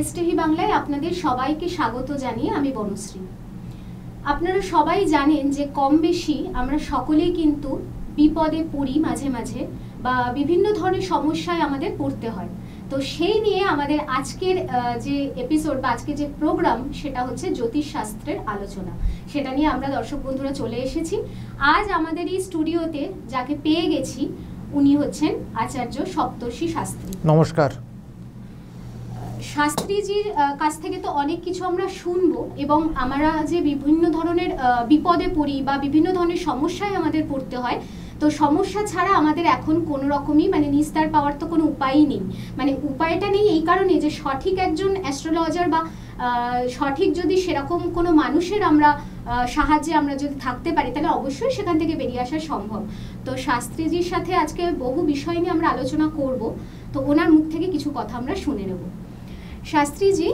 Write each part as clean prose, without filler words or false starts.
STV বাংলায় আপনাদের সবাইকে স্বাগত জানিয়ে আমি বনশ্রী। আপনারা সবাই জানেন যে কম বেশি আমরা সকলেই কিন্তু বিপদে পড়ি মাঝে মাঝে, বা বিভিন্ন ধরনের সমস্যায় আমাদের পড়তে হয়। তো সেই নিয়ে আমাদের আজকের যে এপিসোড বা আজকে যে প্রোগ্রাম, সেটা হচ্ছে জ্যোতিষশাস্ত্রের আলোচনা। সেটা নিয়ে আমরা দর্শক বন্ধুরা চলে এসেছি। আজ আমাদের এই স্টুডিওতে যাকে পেয়ে গেছি, উনি হচ্ছেন আচার্য সপ্তর্ষি শাস্ত্রী। নমস্কার। শাস্ত্রীজির কাছ থেকে তো অনেক কিছু আমরা শুনবো, এবং আমরা যে বিভিন্ন ধরনের বিপদে পড়ি বা বিভিন্ন ধরনের সমস্যায় আমাদের পড়তে হয়, তো সমস্যা ছাড়া আমাদের এখন কোনো রকমই নিস্তার পাওয়ার তো কোনো উপায়ই নেই। উপায়টা নেই এই কারণে যে সঠিক একজন অ্যাস্ট্রোলজার বা সঠিক যদি সেরকম কোনো মানুষের আমরা সাহায্যে আমরা যদি থাকতে পারি, তাহলে অবশ্যই সেখান থেকে বেরিয়ে আসা সম্ভব। তো শাস্ত্রীজির সাথে আজকে বহু বিষয় নিয়ে আমরা আলোচনা করব, তো ওনার মুখ থেকে কিছু কথা আমরা শুনে নেব। শাস্ত্রীজি,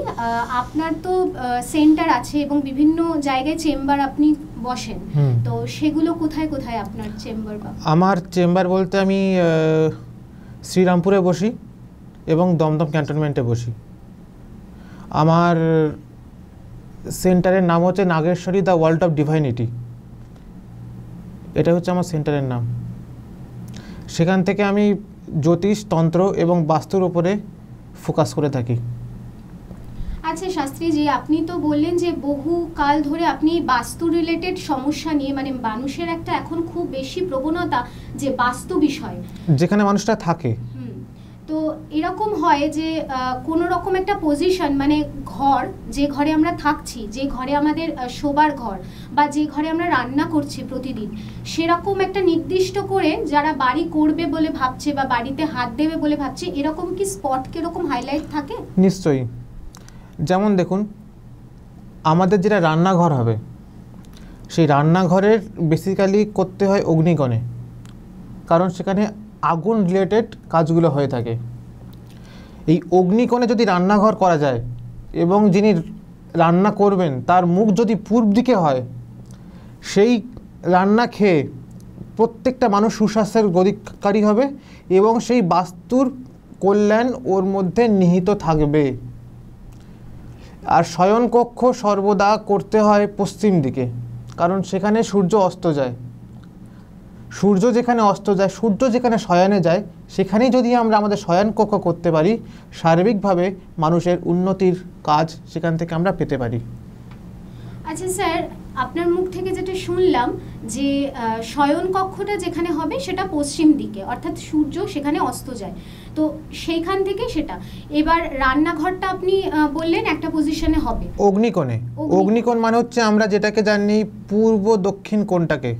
আপনার তো সেন্টার আছে এবং বিভিন্ন জায়গায় চেম্বার আপনি বসেন, তো সেগুলো কোথায় কোথায় আপনার চেম্বার? আমার চেম্বার বলতে আমি শ্রীরামপুরে বসি এবং দমদম ক্যান্টনমেন্টে বসি। আমার সেন্টারের নাম হচ্ছে Nageshwari the world of divinity, এটা হচ্ছে আমার সেন্টারের নাম। সেখান থেকে আমি জ্যোতিষ, তন্ত্র এবং বাস্তুর উপরে ফোকাস করে থাকি। আচ্ছা শাস্ত্রীজি, আপনি তো বললেন যে বহু কাল ধরে আপনি বাস্তু রিলেটেড সমস্যা নিয়ে, মানুষের একটা এখন খুব বেশি প্রবণতা যে বাস্তু বিষয়, যেখানে মানুষটা থাকে। তো এরকম হয় যে কোনো রকম একটা পজিশন, ঘর, যে ঘরে আমরা থাকছি, যে ঘরে আমাদের শোবার ঘর, বা যে ঘরে আমরা রান্না করছি প্রতিদিন, সেরকম একটা নির্দিষ্ট করে যারা বাড়ি করবে বলে ভাবছে বা বাড়িতে হাত দেবে বলে ভাবছে, এরকম কি স্পট কিরকম হাইলাইট থাকে? নিশ্চয়ই। যেমন দেখুন, আমাদের যেটা রান্নাঘর হবে, সেই রান্নাঘরের বেসিক্যালি করতে হয় অগ্নিকোণে, কারণ সেখানে আগুন রিলেটেড কাজগুলো হয়ে থাকে। এই অগ্নিকোণে যদি রান্নাঘর করা যায় এবং যিনি রান্না করবেন তার মুখ যদি পূর্ব দিকে হয়, সেই রান্না খেয়ে প্রত্যেকটা মানুষ সুস্বাস্থ্যের অধিকারী হবে এবং সেই বাস্তুর কল্যাণ ওর মধ্যে নিহিত থাকবে। আর শয়নকক্ষ সর্বদা করতে হয় পশ্চিম দিকে, কারণ সেখানে সূর্য অস্ত যায়। সূর্য যেখানে অস্ত যায়, সূর্য যেখানে শয়নে যায়, সেখানেই যদি আমরা আমাদের শয়নকক্ষ করতে পারি, সার্বিকভাবে মানুষের উন্নতির কাজ সেখান থেকে আমরা পেতে পারি। আচ্ছা স্যার, আপনার মুখ থেকে যেটা শুনলাম যে শয়নকক্ষটা যেখানে হবে সেটা পশ্চিম দিকে, অর্থাৎ সূর্য সেখানে অস্ত যায়, তো সেইখান থেকে সেটা। এবার রান্নাঘরটা আপনি বললেন একটা পজিশনে হবে অগ্নিকোণে। অগ্নিকোণ মানে হচ্ছে আমরা যেটাকে জানি পূর্ব দক্ষিণ কোণটাকে,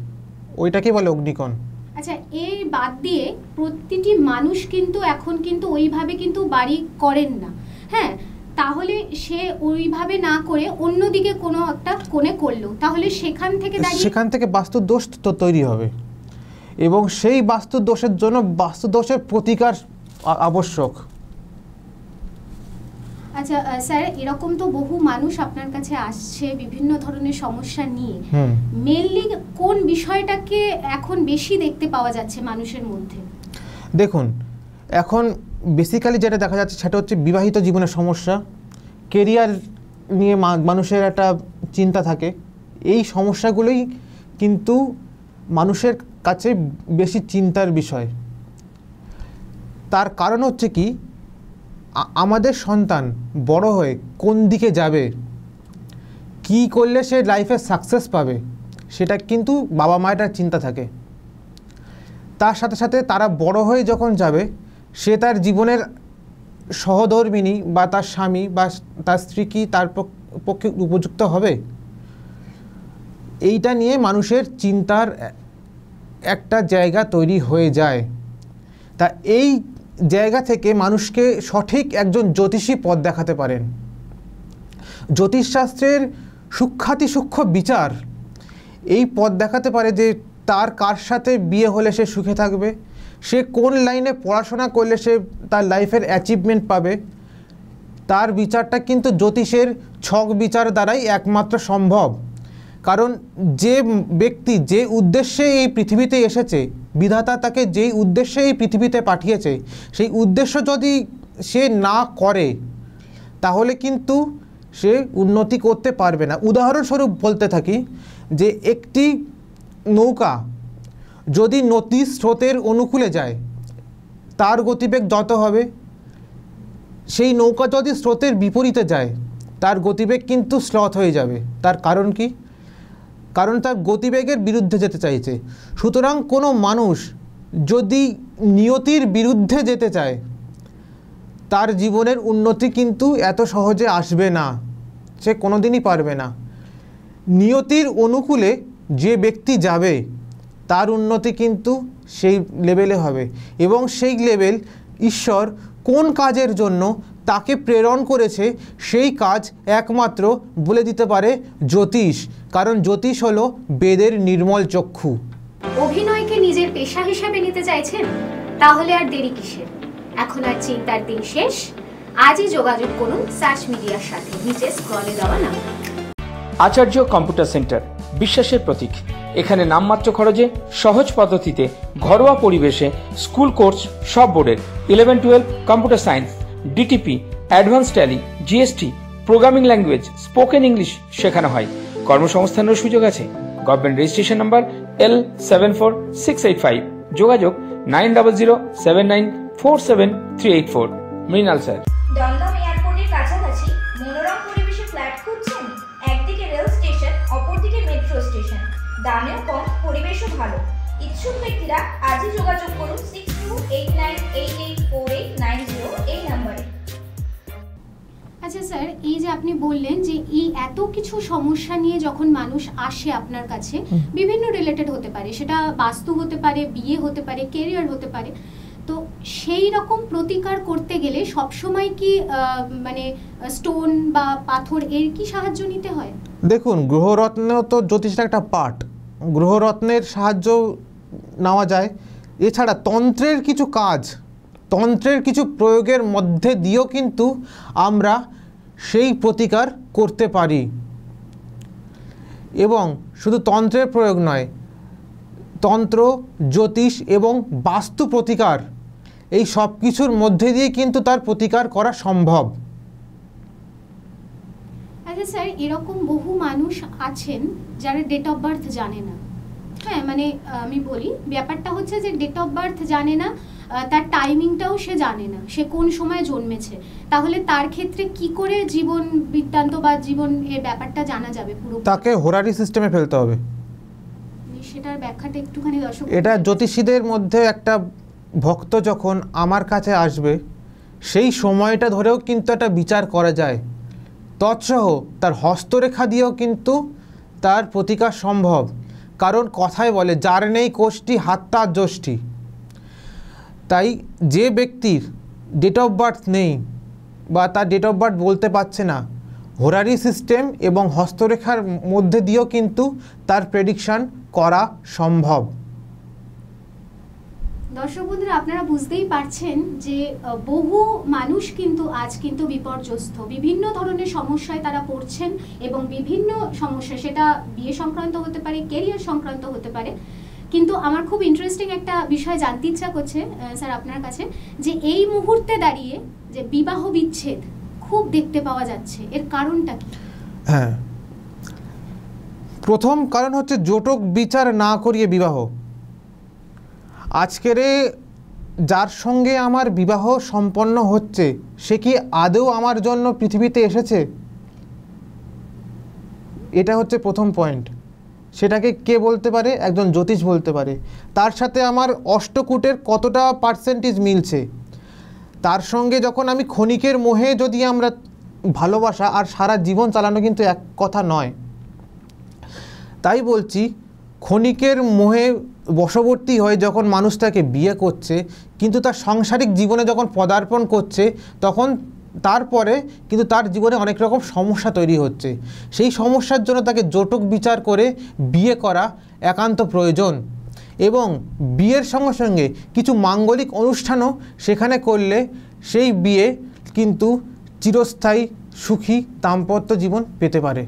ওইটাকে বলে অগ্নিকোণ। আচ্ছা, এর বাদ দিয়ে প্রতিটি মানুষ কিন্তু এখন কিন্তু ওইভাবে কিন্তু বাড়ি করেন না, হ্যাঁ? তাহলে সে ওইভাবে না করে অন্যদিকে কোনো একটা কোণে করলো, তাহলে সেখান থেকে বাস্তু দোষ তো তৈরি হবে, এবং সেই বাস্তু দোষের জন্য বাস্তু দোষের প্রতিকার আবশ্যক। আচ্ছা স্যার, এরকম তো বহু মানুষ আপনার কাছে আসছে বিভিন্ন ধরনের সমস্যা নিয়ে, মেইনলি কোন বিষয়টাকে এখন বেশি দেখতে পাওয়া যাচ্ছে মানুষের মধ্যে? দেখুন, এখন বেসিক্যালি যেটা দেখা যাচ্ছে সেটা হচ্ছে বিবাহিত জীবনের সমস্যা, কেরিয়ার নিয়ে মানুষের একটা চিন্তা থাকে। এই সমস্যাগুলোই কিন্তু মানুষের কাছে বেশি চিন্তার বিষয়। তার কারণ হচ্ছে কি, আমাদের সন্তান বড় হয়ে কোন দিকে যাবে, কি করলে সে লাইফে সাকসেস পাবে, সেটা কিন্তু বাবা মায়ের চিন্তা থাকে। তার সাথে সাথে তারা বড় হয়ে যখন যাবে, সে তার জীবনের সহধর্মিণী বা তার স্বামী বা তার স্ত্রী কি তার পক্ষে উপযুক্ত হবে, এইটা নিয়ে মানুষের চিন্তার একটা জায়গা তৈরি হয়ে যায়। তা এই জায়গা থেকে মানুষকে সঠিক একজন জ্যোতিষী পথ দেখাতে পারেন। জ্যোতিষশাস্ত্রের সূক্ষ্মাতি সূক্ষ্ম বিচার এই পথ দেখাতে পারে যে তার কার সাথে বিয়ে হলে সে সুখে থাকবে, সে কোন লাইনে পড়াশোনা করলে সে তার লাইফের অ্যাচিভমেন্ট পাবে। তার বিচারটা কিন্তু জ্যোতিষের ছক বিচার দ্বারাই একমাত্র সম্ভব। কারণ যে ব্যক্তি যে উদ্দেশ্যে এই পৃথিবীতে এসেছে, বিধাতা তাকে যেই উদ্দেশ্যে এই পৃথিবীতে পাঠিয়েছে, সেই উদ্দেশ্য যদি সে না করে, তাহলে কিন্তু সে উন্নতি করতে পারবে না। উদাহরণস্বরূপ বলতে থাকি যে একটি নৌকা যদি নদীর স্রোতের অনুকূলে যায় তার গতিবেগ যত হবে, সেই নৌকা যদি স্রোতের বিপরীতে যায় তার গতিবেগ কিন্তু স্লথ হয়ে যাবে। তার কারণ কি? কারণ তার গতিবেগের বিরুদ্ধে যেতে চাইছে। সুতরাং কোনো মানুষ যদি নিয়তির বিরুদ্ধে যেতে চায় তার জীবনের উন্নতি কিন্তু এত সহজে আসবে না, সে কোনোদিনই পারবে না। নিয়তির অনুকূলে যে ব্যক্তি যাবে তার উন্নতি কিন্তু সেই লেভেলে হবে, এবং সেই লেভেল ঈশ্বর কোন কাজের জন্য তাকে প্রেরণ করেছে সেই কাজ একমাত্র বলে দিতে পারে জ্যোতিষ, কারণ জ্যোতিষ হলো বেদের নির্মল চক্ষু। অভিনয়কে নিজের পেশা হিসাবে নিতে চাইছেন? তাহলে আর দেরি কিসের? এখন আর চিন্তার দিন শেষ। আজই যোগাযোগ করুন সার্চ মিডিয়ার সাথে, নিচে স্ক্রলে দেওয়া নাম্বার। আচার্য কম্পিউটার সেন্টার, বিশ্বাসের প্রতীক। এখানে নামমাত্র খরচে সহজ পদ্ধতিতে ঘরোয়া পরিবেশে স্কুল কোর্স সব বোর্ডের 11-12 computer science, DTP, advance tally, GST, programming language, spoken English শেখানো হয়। কর্মসংস্থানের সুযোগ আছে। Government registration number L746685। যোগাযোগ 9007947384। মৃণাল স্যার। দমদম এয়ারপোর্টের কাছাকাছি মনোরম পরিবেশে ফ্ল্যাট খুঁজছেন? একদিকে রেল স্টেশন, অপরদিকে মেট্রো স্টেশন, দামেও কম, পরিবেশও ভালো। ইচ্ছুক ব্যক্তিরা আজই যোগাযোগ করুন 6289884890 এই নাম্বারে। আচ্ছা স্যার, এই যে আপনি বললেন যে এই এত কিছু সমস্যা নিয়ে যখন মানুষ আসে আপনার কাছে, বিভিন্ন রিলেটেড হতে পারে, সেটা বাস্তু হতে পারে, বিয়ে হতে পারে, কেরিয়ার হতে পারে, তো সেই রকম প্রতিকার করতে গেলে সবসময় কি মানে স্টোন বা পাথর এর কি সাহায্য নিতে হয়? দেখুন, গ্রহরত্ন তো জ্যোতিষের একটা পার্ট, গ্রহরত্নের সাহায্য নেওয়া যায়। এছাড়া তন্ত্রের কিছু কাজ, তন্ত্রের কিছু প্রয়োগের মধ্যে দিয়েও কিন্তু আমরা সেই প্রতিকার করতে পারি। এবং শুধু তন্ত্রের প্রয়োগ নয়, তন্ত্র, জ্যোতিষ এবং বাস্তু প্রতিকার, এই সব কিছুর মধ্যে দিয়ে কিন্তু তার প্রতিকার করা সম্ভব। আচ্ছা স্যার, এরকম বহু মানুষ আছেন যারা ডেট অফ বার্থ জানে না। হ্যাঁ, মানে আমি বলি ব্যাপারটা হচ্ছে যে ডেট অফ বার্থ জানে না, তার টাইমিংটাও সে জানে না, সে কোন সময় জন্মেছে। তাহলে তার ক্ষেত্রে কি করে জীবন বৃত্তান্ত বা জীবন এর ব্যাপারটা জানা যাবে পুরো? তাকে হোরারি সিস্টেমে ফেলতে হবে। সেটার ব্যাখ্যাটা একটুখানি দর্শক। এটা জ্যোতিষীদের মধ্যে একটা ভক্ত যখন আমার কাছে আসবে সেই সময়টা ধরেও কিন্তু একটা বিচার করা যায়। তৎসহ তার হস্তরেখা দিয়েও কিন্তু তার প্রতিকার সম্ভব। কারণ কথায় বলে, যার নেই কোষ্ঠী হাত তার যষ্টি। তাই যে ব্যক্তির ডেট অফ বার্থ নেই বা তার ডেট অফ বার্থ বলতে পারছে না, হোরারি সিস্টেম এবং হস্তরেখার মধ্যে দিয়েও কিন্তু তার প্রেডিকশন করা সম্ভব। দর্শক বন্ধুরা, আপনারা বুঝতেই পারছেন যে বহু মানুষ কিন্তু আজ কিন্তু বিপর্যস্ত, বিভিন্ন ধরনের সমস্যায় তারা পড়ছেন, এবং বিভিন্ন সমস্যা, সেটা বিয়ে সংক্রান্ত হতে পারে, কেরিয়ার সংক্রান্ত হতে পারে। কিন্তু আমার খুব ইন্টারেস্টিং একটা বিষয় জানতে ইচ্ছা করছে স্যার আপনার কাছে, যে এই মুহূর্তে দাঁড়িয়ে যে বিবাহ বিচ্ছেদ খুব দেখতে পাওয়া যাচ্ছে, এর কারণটা কি? হ্যাঁ, প্রথম কারণ হচ্ছে জটক বিচার না করিয়ে বিবাহ। আজকের যার সঙ্গে আমার বিবাহ সম্পন্ন হচ্ছে সে কি আদৌ আমার জন্য পৃথিবীতে এসেছে? এটা হচ্ছে প্রথম পয়েন্ট। সেটাকে কে বলতে পারে? একজন জ্যোতিষ বলতে পারে। তার সাথে আমার অষ্টকূটের কতটা পার্সেন্টেজ মিলছে, তার সঙ্গে যখন আমি ক্ষণিকের মোহে যদি আমরা ভালোবাসা আর সারা জীবন চালানো কিন্তু এক কথা নয়। তাই বলছি, ক্ষণিকের মোহে বশবর্তী হয়ে যখন মানুষ তাকে বিয়ে করছে, কিন্তু তার সাংসারিক জীবনে যখন পদার্পণ করছে, তখন তারপরে কিন্তু তার জীবনে অনেক রকম সমস্যা তৈরি হচ্ছে। সেই সমস্যার জন্য তাকে জটক বিচার করে বিয়ে করা একান্ত প্রয়োজন। এবং বিয়ের সঙ্গে সঙ্গে কিছু মাঙ্গলিক অনুষ্ঠানও সেখানে করলে সেই বিয়ে কিন্তু চিরস্থায়ী সুখী দাম্পত্য জীবন পেতে পারে।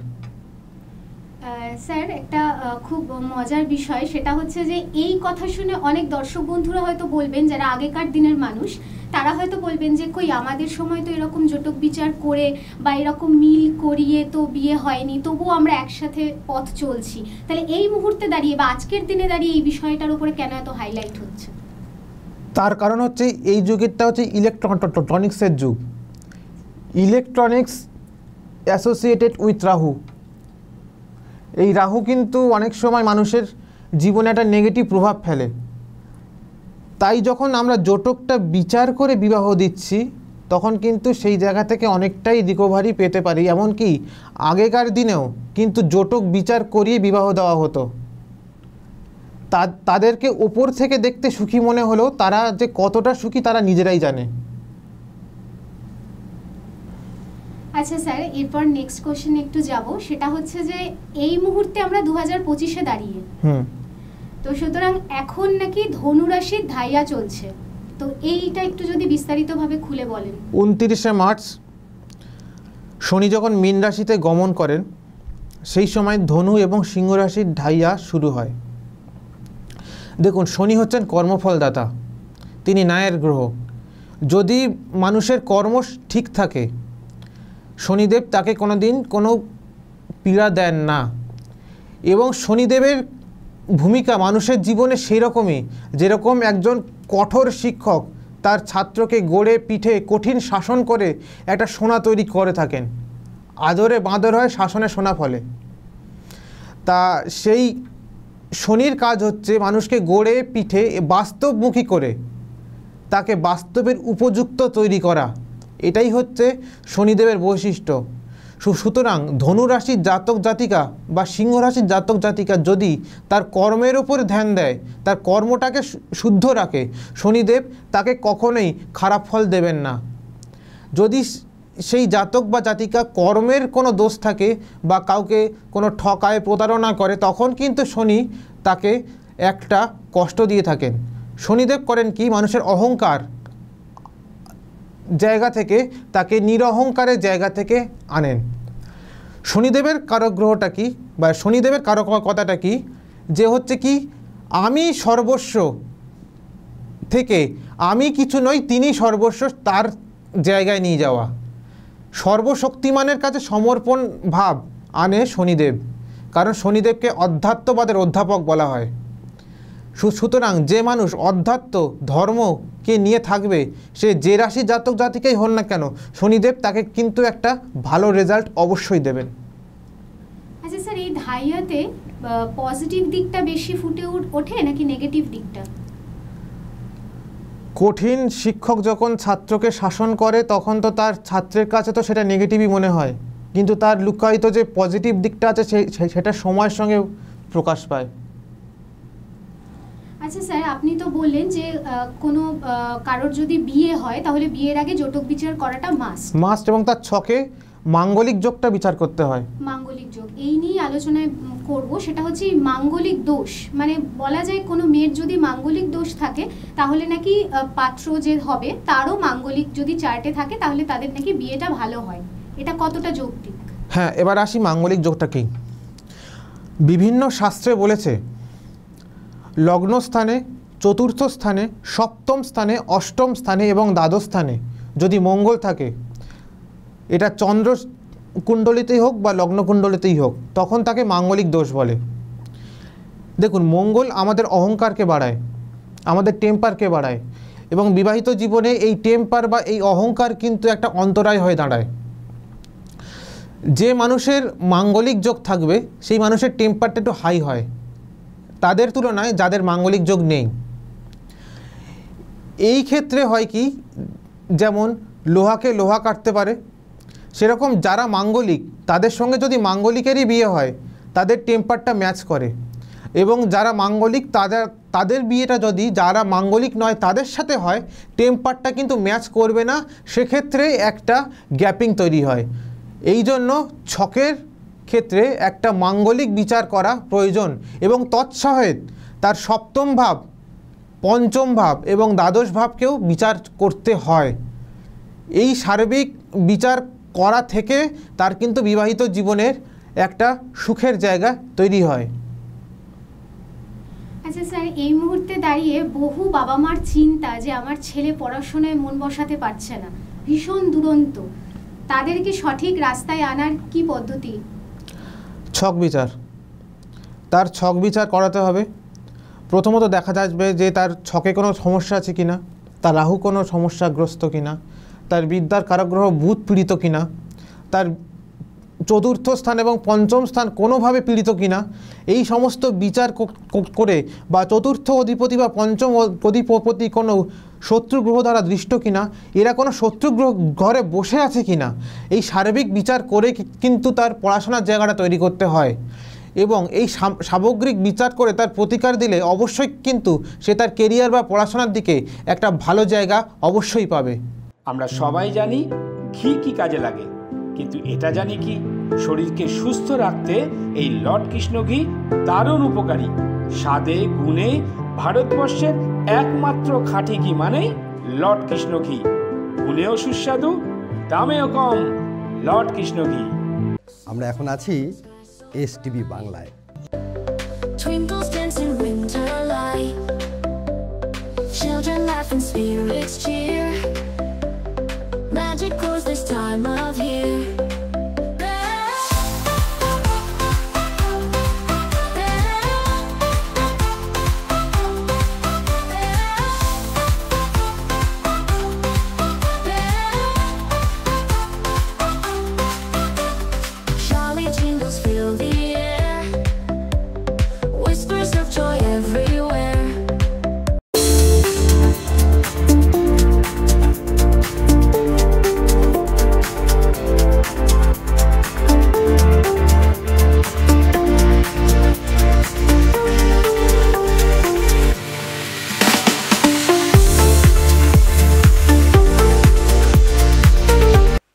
স্যার একটা খুব মজার বিষয়, সেটা হচ্ছে যে এই কথা শুনে অনেক দর্শক বন্ধুরা হয়তো বলবেন, যারা আগেকার দিনের মানুষ তারা হয়তো বলবেন যে কই আমাদের সময় তো এরকম জটক বিচার করে বা এরকম মিল করিয়ে তো বিয়ে হয়নি, তবুও আমরা একসাথে পথ চলছি। তাহলে এই মুহূর্তে দাঁড়িয়ে বা আজকের দিনে দাঁড়িয়ে এই বিষয়টার উপরে কেন এত হাইলাইট হচ্ছে? তার কারণ হচ্ছে এই যুগেরটা হচ্ছে ইলেকট্রনিক্সের যুগ। Electronics associated with Rahu. এই রাহু কিন্তু অনেক সময় মানুষের জীবনে একটা নেগেটিভ প্রভাব ফেলে। তাই যখন আমরা জটকটা বিচার করে বিবাহ দিচ্ছি তখন কিন্তু সেই জায়গা থেকে অনেকটাই রিকভারি পেতে পারি। এমনকি আগেকার দিনেও কিন্তু জটক বিচার করিয়ে বিবাহ দেওয়া হতো। তাদেরকে ওপর থেকে দেখতে সুখী মনে হলেও তারা যে কতটা সুখী তারা নিজেরাই জানে। আচ্ছা স্যার, এরপর নেক্সট কোশ্চেন একটু যাব, সেটা হচ্ছে যে এই মুহূর্তে আমরা 2025-এ দাঁড়িয়ে, তো সুতরাং এখন নাকি ধনু রাশির ধাইয়া চলছে, তো এইটা একটু যদি বিস্তারিতভাবে খুলে বলেন। 29শে মার্চ শনি যখন মীন রাশিতে গমন করেন সেই সময় ধনু এবং সিংহ রাশির ধাইয়া শুরু হয়। দেখুন, শনি হচ্ছেন কর্মফলদাতা, তিনি ন্যায়ের গ্রহ। যদি মানুষের কর্ম ঠিক থাকে শনিদেব তাকে কোনো দিন কোনো পীড়া দেন না। এবং শনিদেবের ভূমিকা মানুষের জীবনে সেই রকমই, যেরকম একজন কঠোর শিক্ষক তার ছাত্রকে গড়ে পিঠে কঠিন শাসন করে একটা সোনা তৈরি করে থাকেন। আদরে বাঁদর হয়, শাসনে সোনা ফলে। তা সেই শনির কাজ হচ্ছে মানুষকে গড়ে পিঠে বাস্তবমুখী করে তাকে বাস্তবের উপযুক্ত তৈরি করা। এটাই হচ্ছে শনিদেবের বৈশিষ্ট্য। সুতরাং ধনু রাশির জাতক জাতিকা বা সিংহ রাশির জাতক জাতিকা যদি তার কর্মের ওপর ধ্যান দেয়, তার কর্মটাকে শুদ্ধ রাখে, শনিদেব তাকে কখনোই খারাপ ফল দেবেন না। যদি সেই জাতক বা জাতিকা কর্মের কোনো দোষ থাকে বা কাউকে কোনো ঠকায় প্রতারণা করে, তখন কিন্তু শনি তাকে একটা কষ্ট দিয়ে থাকেন। শনিদেব করেন কি, মানুষের অহংকার জায়গা থেকে তাকে নিরহংকারের জায়গা থেকে আনেন। শনিদেবের কারক গ্রহটা কি বা শনিদেবের কারক কথাটা কি, যে হচ্ছে কি আমি সর্বস্ব থেকে আমি কিছু নই, তিনি সর্বস্ব, তার জায়গায় নিয়ে যাওয়া। সর্বশক্তিমানের কাছে সমর্পণ ভাব আনে শনিদেব, কারণ শনিদেবকে অধ্যাত্মবাদের অধ্যাপক বলা হয়। সুতরাং যে মানুষ অধ্যাত্ম ধর্মকে নিয়ে থাকবে, সে যে রাশি জাতক জাতিকাই হন না কেন, শনিদেব তাকে কিন্তু একটা ভালো রেজাল্ট অবশ্যই দেবেন। আচ্ছা স্যার, এই ধাইয়াতে পজিটিভ দিকটা বেশি ফুটে ওঠে নাকি নেগেটিভ দিকটা? কঠিন শিক্ষক যখন ছাত্রকে শাসন করে তখন তো তার ছাত্রের কাছে তো সেটা নেগেটিভই মনে হয়, কিন্তু তার লুকায়িত যে পজিটিভ দিকটা আছে সেটা সময়ের সঙ্গে প্রকাশ পায়। আচ্ছা স্যার, আপনি তো বললেন যে কোনো কারোর যদি বিয়ে হয় তাহলে বিয়ের আগে জটক বিচার করাটা মাস্ট, এবং তার ছকে মাঙ্গলিক যোগটা বিচার করতে হয়। মাঙ্গলিক যোগ এই নিয়ে আলোচনায় করব, সেটা হচ্ছে মাঙ্গলিক দোষ। মানে বলা যায় কোনো মেয়ের যদি মাঙ্গলিক দোষ থাকে তাহলে নাকি পাত্র যে হবে তারও মাঙ্গলিক যদি চার্টে থাকে তাহলে তাদের নাকি বিয়েটা ভালো হয়। এটা কতটা যৌক্তিক? হ্যাঁ, এবার আসি মাঙ্গলিক যোগটা কি। বিভিন্ন শাস্ত্রে বলেছে লগ্নস্থানে, চতুর্থ স্থানে, সপ্তম স্থানে, অষ্টম স্থানে এবং দ্বাদশ স্থানে যদি মঙ্গল থাকে, এটা চন্দ্র কুণ্ডলিতেই হোক বা লগ্ন কুণ্ডলিতেই হোক, তখন তাকে মাঙ্গলিক দোষ বলে। দেখুন, মঙ্গল আমাদের অহংকারকে বাড়ায়, আমাদের টেম্পারকে বাড়ায়, এবং বিবাহিত জীবনে এই টেম্পার বা এই অহংকার কিন্তু একটা অন্তরায় হয়ে দাঁড়ায়। যে মানুষের মাঙ্গলিক যোগ থাকবে সেই মানুষের টেম্পারটা একটু হাই হয় তাদের তুলনায় যাদের মাঙ্গলিক যোগ নেই। এই ক্ষেত্রে হয় কি, যেমন লোহাকে লোহা কাটতে পারে, সেরকম যারা মাঙ্গলিক তাদের সঙ্গে যদি মাঙ্গলিকেরই বিয়ে হয় তাদের টেম্পারটা ম্যাচ করে, এবং যারা মাঙ্গলিক তাদের বিয়েটা যদি যারা মাঙ্গলিক নয় তাদের সাথে হয়, টেম্পারটা কিন্তু ম্যাচ করবে না, সেক্ষেত্রে একটা গ্যাপিং তৈরি হয়। এই জন্য ছকের ক্ষেত্রে একটা মাঙ্গলিক বিচার করা প্রয়োজন, এবং তৎসহিত তার সপ্তম ভাব, পঞ্চম ভাব এবং দ্বাদশ ভাবকেও বিচার করতে হয়। এই সার্বিক বিচার করা থেকে তার কিন্তু বিবাহিত জীবনের একটা সুখের জায়গা তৈরি হয়। আচ্ছা স্যার, এই মুহূর্তে দাঁড়িয়ে বহু বাবা মার চিন্তা যে আমার ছেলে পড়াশোনায় মন বসাতে পারছে না, ভীষণ দুরন্ত, তাদেরকে সঠিক রাস্তায় আনার কি পদ্ধতি? ছক বিচার, তার ছক বিচার করাতে হবে। প্রথমত দেখা যাবে যে তার ছকে কোনো সমস্যা আছে কিনা, তার রাহু কোনো সমস্যাগ্রস্ত কিনা, তার বিদ্যার কারগ্রহ বুধ পীড়িত কিনা, তার চতুর্থ স্থান এবং পঞ্চম স্থান কোনোভাবে পীড়িত কিনা, এই সমস্ত বিচার করে, বা চতুর্থ অধিপতি বা পঞ্চম অধিপতি কোনো শত্রু গ্রহ দ্বারা দৃষ্ট কিনা, এরা কোনো শত্রু গ্রহ ঘরে বসে আছে কিনা, এই সার্বিক বিচার করে কিন্তু তার পড়াশোনার জায়গাটা তৈরি করতে হয়। এবং এই সামগ্রিক বিচার করে তার প্রতিকার দিলে অবশ্যই কিন্তু সে তার কেরিয়ার বা পড়াশোনার দিকে একটা ভালো জায়গা অবশ্যই পাবে। আমরা সবাই জানি ঘি কি কাজে লাগে, কিন্তু এটা জানি কি শরীরকে সুস্থ রাখতে এই লর্ড কৃষ্ণ ঘি দারুণ উপকারী। স্বাদে গুণে ভারতবর্ষের একমাত্র খাঁটি ঘি মানেই লর্ড কৃষ্ণ ঘি। গুণেও সুস্বাদু, দামেও কম, লর্ড কৃষ্ণ ঘি। আমরা এখন আছি STV বাংলায়। Twinkles dance in winter light, children laugh and spirits cheer, magic grows this time of year. Jolly jingles fill the air, whispers of joy everywhere.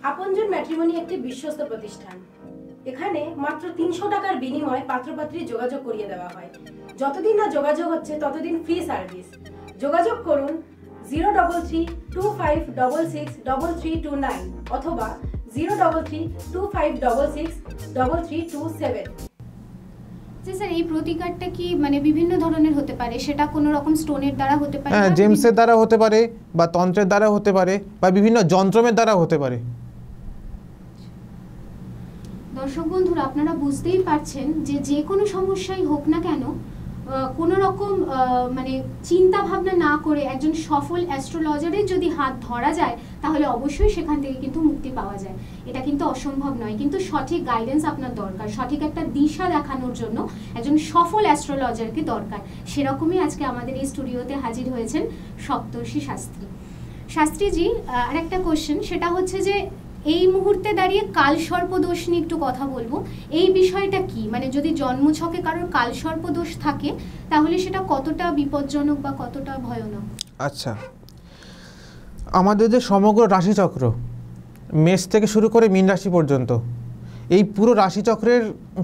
আপনজন ম্যাট্রিমনি একটি বিশ্বস্ত প্রতিষ্ঠান। এখানে মাত্র 300 টাকার বিনিময়ে পাত্রপাত্রী যোগাযোগ করিয়ে দেওয়া হয়। যতদিন না যোগাযোগ হচ্ছে ততদিন ফ্রি সার্ভিস। যোগাযোগ করুন 03325663329 অথবা 03325663327। যে স্যার, এই প্রতিকারটা কি মানে বিভিন্ন ধরনের হতে পারে? সেটা কোনো রকম স্টোনের দ্বারা হতে পারে? হ্যাঁ, জেমসের দ্বারা হতে পারে, বা তন্ত্রের দ্বারা হতে পারে, বা বিভিন্ন যন্ত্রমের দ্বারা হতে পারে। দর্শক বন্ধুরা, আপনারা বুঝতেই পারছেন যে যে কোনো সমস্যাই হোক না কেন, কোনো রকম মানে চিন্তা ভাবনা না করে একজন সফল অ্যাস্ট্রোলজারের যদি হাত ধরা যায় তাহলে অবশ্যই সেখান থেকে কিন্তু মুক্তি পাওয়া যায়। এটা কিন্তু অসম্ভব নয়, কিন্তু সঠিক গাইডেন্স আপনার দরকার, সঠিক একটা দিশা দেখানোর জন্য একজন সফল অ্যাস্ট্রোলজারকে দরকার। সেরকমই আজকে আমাদের এই স্টুডিওতে হাজির হয়েছেন সপ্তর্ষি শাস্ত্রী। শাস্ত্রীজি, আরেকটা কোশ্চেন, সেটা হচ্ছে যে এই মুহূর্তে দাঁড়িয়ে কালসর্প দোষ নিয়ে একটু কথা বলবো। এই বিষয়টা কি, মানে যদি জন্মছকে কারোর কালসর্প দোষ থাকে তাহলে সেটা কতটা বিপজ্জনক বা কতটা ভয়ানক? আচ্ছা, আমাদের যে সমগ্র রাশিচক্র, মেষ থেকে শুরু করে মীন রাশি পর্যন্ত, এই পুরো রাশিচক্রের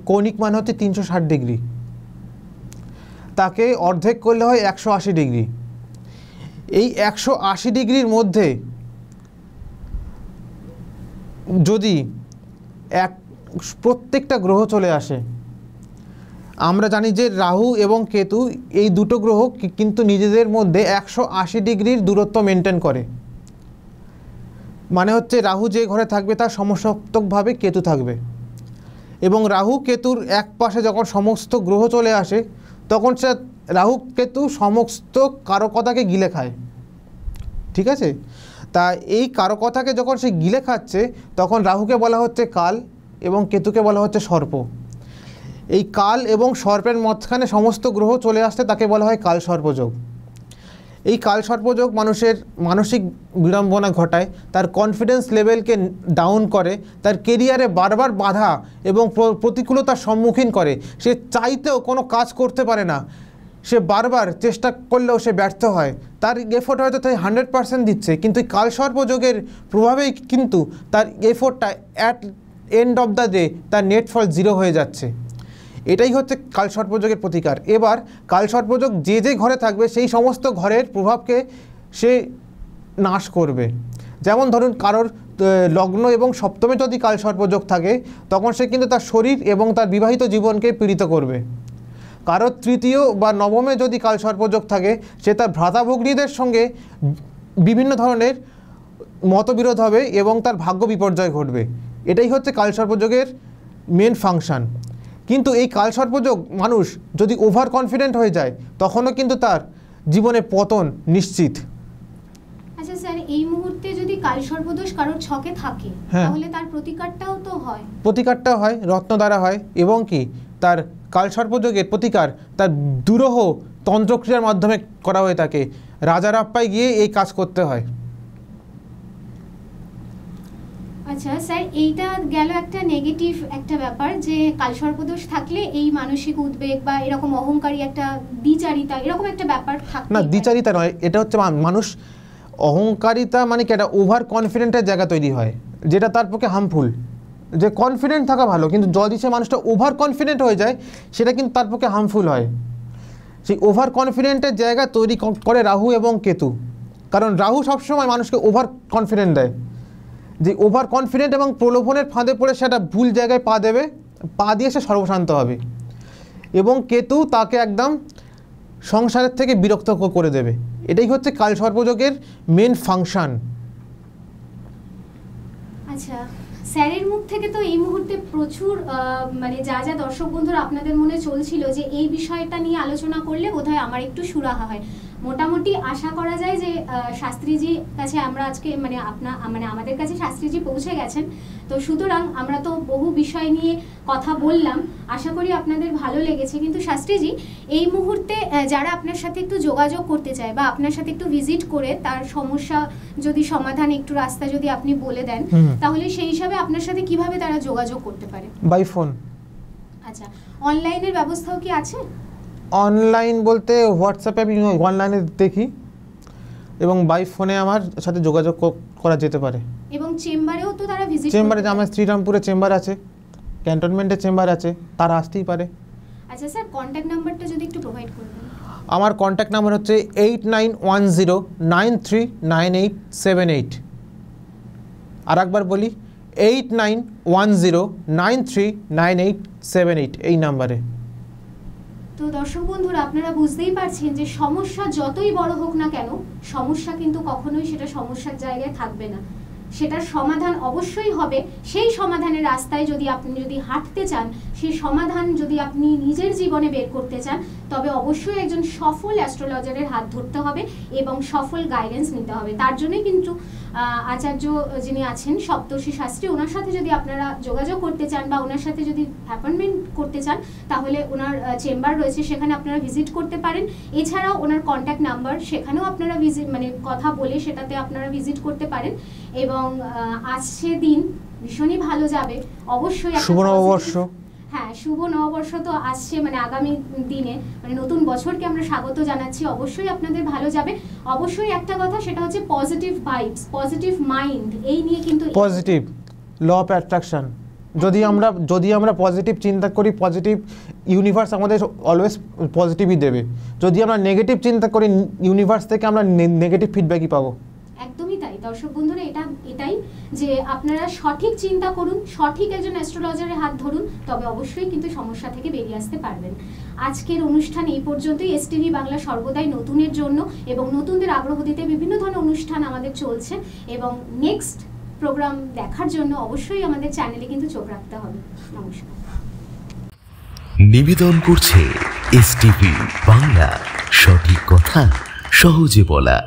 কৌণিক মান হচ্ছে 360 ডিগ্রি। তাকে অর্ধেক করলে হয় 180 ডিগ্রি। এই 180 ডিগ্রির মধ্যে যদি প্রত্যেকটা গ্রহ চলে আসে, আমরা জানি যে রাহু এবং কেতু এই দুটো গ্রহ কিন্তু নিজেদের মধ্যে 180 ডিগ্রির দূরত্ব মেনটেন করে। মানে হচ্ছে রাহু যে ঘরে থাকবে তার সমসপ্তকভাবে কেতু থাকবে, এবং রাহু কেতুর এক পাশে যখন সমস্ত গ্রহ চলে আসে তখন সে রাহু কেতু সমস্ত কারকতাকে গিলে খায়। ঠিক আছে, তা এই কারকতাকে যখন সে গিলে খাচ্ছে তখন রাহুকে বলা হচ্ছে কাল এবং কেতুকে বলা হচ্ছে সর্প। এই কাল এবং সর্পের মাঝখানে সমস্ত গ্রহ চলে আসতে তাকে বলা হয় কাল সর্পযোগ। এই কাল সর্পযোগ মানুষের মানসিক বিড়ম্বনা ঘটায়, তার কনফিডেন্স লেভেলকে ডাউন করে, তার কেরিয়ারে বারবার বাধা এবং প্রতিকূলতার সম্মুখীন করে। সে চাইতেও কোনো কাজ করতে পারে না, সে বারবার চেষ্টা করলেও সে ব্যর্থ হয়। তার এফোর্ট হয়তো তাই 100% দিচ্ছে, কিন্তু কালসর্পযোগের প্রভাবেই কিন্তু তার এফোর্টটা at end of the day তার নেট ফল 0 হয়ে যাচ্ছে। এটাই হচ্ছে কালসর্পযোগের প্রতিকার। এবার কালসর্পযোগ যে যে ঘরে থাকবে সেই সমস্ত ঘরের প্রভাবকে সে নাশ করবে। যেমন ধরুন কারোর লগ্ন এবং সপ্তমে যদি কালসর্পযোগ থাকে তখন সে কিন্তু তার শরীর এবং তার বিবাহিত জীবনকে পীড়িত করবে। কারোর তৃতীয় বা নবমে যদি কালসর্পযোগ থাকে সে তার ভ্রাতাভগ্নীদের সঙ্গে বিভিন্ন ধরনের মতবিরোধ হবে এবং তার ভাগ্য বিপর্যয় ঘটবে। এটাই হচ্ছে কালসর্পযোগের মেন ফাংশন। কিন্তু এই কালসর্পযোগ মানুষ যদি ওভার কনফিডেন্ট হয়ে যায় তখনও কিন্তু তার জীবনে পতন নিশ্চিত। আচ্ছা স্যার, এই মুহূর্তে যদি কালসর্পদোষ কারোর ছকে থাকে তাহলে তার প্রতিকারটাও তো হয়? প্রতিকারটা হয় রত্ন দ্বারা হয়, এবং কি তার কালসর্পযোগের প্রতিকার তার দুরূহ তন্ত্রক্রিয়ার মাধ্যমে করা হয়ে থাকে। রাজারাপ্পায় গিয়ে এই কাজ করতে হয়। আচ্ছা স্যার, এইটা গেল একটা নেগেটিভ একটা ব্যাপার যে কালসর্পদোষ থাকলে এই মানসিক উদ্বেগ বা এরকম অহংকারী একটা দ্বিচারিতা এরকম একটা ব্যাপার থাকে। না, দ্বিচারিতা নয়, এটা হচ্ছে মানুষ অহংকারিতা মানে কি একটা ওভার কনফিডেন্টের জায়গা তৈরি হয় যেটা তার পক্ষে হার্মফুল। যে কনফিডেন্ট থাকা ভালো, কিন্তু যদি সে মানুষটা ওভার কনফিডেন্ট হয়ে যায় সেটা কিন্তু তার পক্ষে হার্মফুল হয়। সেই ওভার কনফিডেন্টের জায়গা তৈরি করে রাহু এবং কেতু, কারণ রাহু সবসময় মানুষকে ওভার কনফিডেন্ট দেয়। যে ওভার কনফিডেন্ট এবং প্রলোভনের ফাঁদে পড়ে সেটা ভুল জায়গায় পা দেবে, পা দিয়ে সে সর্বশান্ত হবে। এবং কেতু তাকে একদম সংসারের থেকে বিরক্ত করে দেবে। এটাই হচ্ছে কালসর্পযোগের মেন ফাংশন। আচ্ছা স্যারের মুখ থেকে তো এই মুহূর্তে প্রচুর মানে যা যা দর্শক বন্ধুরা আপনাদের মনে চলছিল যে এই বিষয়টা নিয়ে আলোচনা করলে বোধহয় আমার একটু সুরাহা হয়। মোটামুটি আশা করা যায় যে শাস্ত্রীজির কাছে আমরা আজকে মানে আমাদের কাছে শাস্ত্রীজি পৌঁছে গেছেন। তো সুতরাং আমরা তো বহু বিষয় নিয়ে কথা বললাম, আশা করি আপনাদের ভালো লেগেছে। কিন্তু শাস্ত্রীজি, এই মুহূর্তে যারা আপনার সাথে একটু যোগাযোগ করতে চায় বা আপনার সাথে একটু ভিজিট করে তার সমস্যা যদি সমাধান একটু রাস্তা যদি আপনি বলে দেন তাহলে সেই হিসাবে আপনার সাথে কিভাবে তারা যোগাযোগ করতে পারে? By phone. আচ্ছা, অনলাইনের ব্যবস্থাও কি আছে? অনলাইন বলতে হোয়াটসঅ্যাপে আমি অনলাইনে দেখি এবং বাই ফোনে আমার সাথে যোগাযোগ করা যেতে পারে। এবং চেম্বারেও তো তারা ভিজিট চেম্বারে আমার শ্রীরামপুরে চেম্বার আছে, ক্যান্টনমেন্টে চেম্বার আছে, তারা আসতেই পারে। আচ্ছা স্যার, কন্ট্যাক্ট নাম্বারটা যদি একটু প্রোভাইড করবেন। আমার কন্ট্যাক্ট নাম্বার হচ্ছে 8910939878। আর একবার বলি 8910939878 এই নাম্বারে। তো দর্শক বন্ধুরা, আপনারা বুঝতেই পারছেন যে সমস্যা যতই বড় হোক না কেন, সমস্যা কিন্তু কখনোই সেটা সমস্যার জায়গায় থাকবে না, সেটার সমাধান অবশ্যই হবে। সেই সমাধানের রাস্তায় যদি আপনি হাঁটতে চান, সেই সমাধান যদি আপনি নিজের জীবনে বের করতে চান, তবে অবশ্যই একজন সফল অ্যাস্ট্রোলজারের হাত ধরতে হবে এবং সফল গাইডেন্স নিতে হবে। তার জন্যই কিন্তু আচার্য যিনি আছেন সপ্তর্ষি শাস্ত্রী, ওনার সাথে যদি আপনারা যোগাযোগ করতে চান বা ওনার সাথে যদি অ্যাপয়েন্টমেন্ট করতে চান তাহলে ওনার চেম্বার রয়েছে, সেখানে আপনারা ভিজিট করতে পারেন। এছাড়াও ওনার কন্ট্যাক্ট নাম্বার, সেখানেও আপনারা কথা বলে সেটাতে আপনারা ভিজিট করতে পারেন। এবং আজকে দিন ভীষণই ভালো যাবে অবশ্যই। শুভ নববর্ষ। হ্যাঁ, শুভ নববর্ষ তো আসছে, আগামী দিনে নতুন বছরকে আমরা স্বাগত জানাচ্ছি। অবশ্যই আপনাদের ভালো যাবে। অবশ্যই একটা কথা, সেটা হচ্ছে পজিটিভ ভাইবস, পজিটিভ মাইন্ড, এই নিয়ে কিন্তু পজিটিভ ল অফ অ্যাট্রাকশন। যদি আমরা পজিটিভ চিন্তা করি, পজিটিভ ইউনিভার্স আমাদের অলওয়েজ পজিটিভই দেবে। যদি আমরা নেগেটিভ চিন্তা করি, ইউনিভার্স থেকে আমরা নেগেটিভ ফিডব্যাকই পাবো। একদমই তাই দর্শক বন্ধুরা, এটাই যে আপনারা সঠিক চিন্তা করুন, সঠিক একজন অ্যাস্ট্রোলজারের হাত ধরুন, তবে অবশ্যই কিন্তু সমস্যা থেকে বেরিয়ে আসতে পারবেন। আজকের অনুষ্ঠান এই পর্যন্তই। এসটিভি বাংলা সর্বদাই নতুনের জন্য এবং নতুনদের আগ্রহ দিতে বিভিন্ন ধরনের অনুষ্ঠান আমাদের চলছে, এবং নেক্সট প্রোগ্রাম দেখার জন্য অবশ্যই আমাদের চ্যানেলে কিন্তু চোখ রাখতে হবে। নমস্কার। নিবেদন করছে এসটিভি বাংলা, সঠিক কথা সহজে বলা।